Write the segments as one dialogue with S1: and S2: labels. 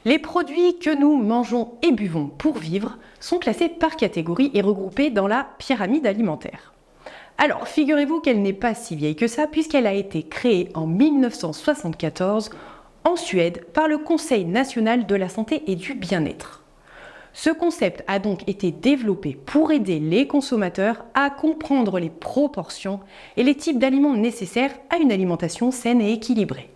S1: Les produits que nous mangeons et buvons pour vivre sont classés par catégorie et regroupés dans la pyramide alimentaire. Alors, figurez-vous qu'elle n'est pas si vieille que ça puisqu'elle a été créée en 1974 en Suède par le Conseil national de la santé et du bien-être. Ce concept a donc été développé pour aider les consommateurs à comprendre les proportions et les types d'aliments nécessaires à une alimentation saine et équilibrée.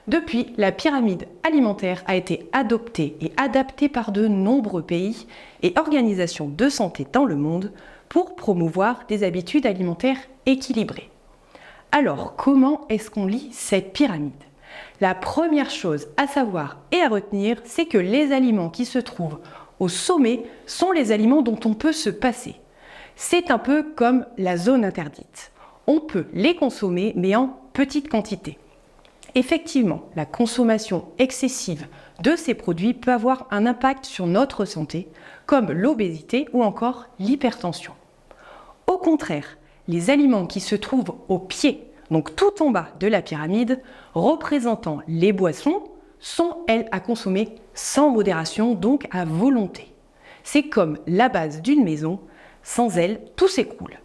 S1: Depuis, la pyramide alimentaire a été adoptée et adaptée par de nombreux pays et organisations de santé dans le monde pour promouvoir des habitudes alimentaires équilibrées. Alors, comment est-ce qu'on lit cette pyramide ? La première chose à savoir et à retenir, c'est que les aliments qui se trouvent au sommet sont les aliments dont on peut se passer. C'est un peu comme la zone interdite. On peut les consommer, mais en petite quantité. Effectivement, la consommation excessive de ces produits peut avoir un impact sur notre santé, comme l'obésité ou encore l'hypertension. Au contraire, les aliments qui se trouvent au pied, donc tout en bas de la pyramide, représentant les boissons, sont elles à consommer sans modération, donc à volonté. C'est comme la base d'une maison, sans elle, tout s'écroule.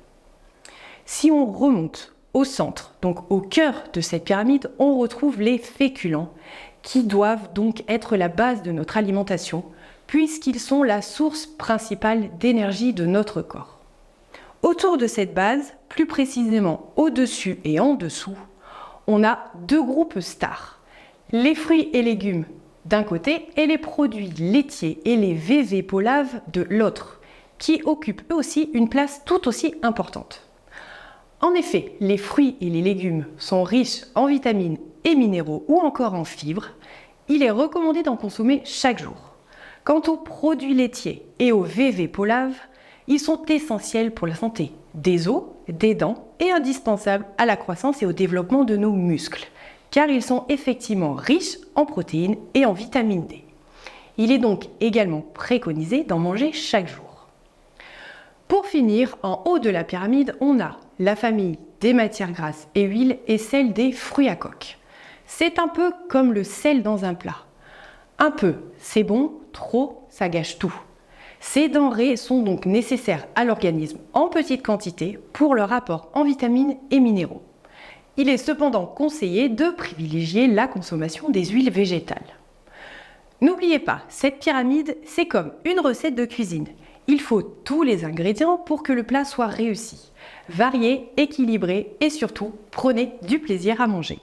S1: Si on remonte au centre, donc au cœur de cette pyramide, on retrouve les féculents, qui doivent donc être la base de notre alimentation, puisqu'ils sont la source principale d'énergie de notre corps. Autour de cette base, plus précisément au-dessus et en dessous, on a deux groupes stars. Les fruits et légumes d'un côté et les produits laitiers et les végétalaves de l'autre, qui occupent eux aussi une place tout aussi importante. En effet, les fruits et les légumes sont riches en vitamines et minéraux ou encore en fibres. Il est recommandé d'en consommer chaque jour. Quant aux produits laitiers et aux végétalaves, ils sont essentiels pour la santé des os, des dents et indispensables à la croissance et au développement de nos muscles, car ils sont effectivement riches en protéines et en vitamine D. Il est donc également préconisé d'en manger chaque jour. Pour finir, en haut de la pyramide, on a la famille des matières grasses et huiles et celle des fruits à coque. C'est un peu comme le sel dans un plat. Un peu, c'est bon, trop, ça gâche tout. Ces denrées sont donc nécessaires à l'organisme en petite quantité pour leur apport en vitamines et minéraux. Il est cependant conseillé de privilégier la consommation des huiles végétales. N'oubliez pas, cette pyramide, c'est comme une recette de cuisine. Il faut tous les ingrédients pour que le plat soit réussi. Varié, équilibré et surtout, prenez du plaisir à manger.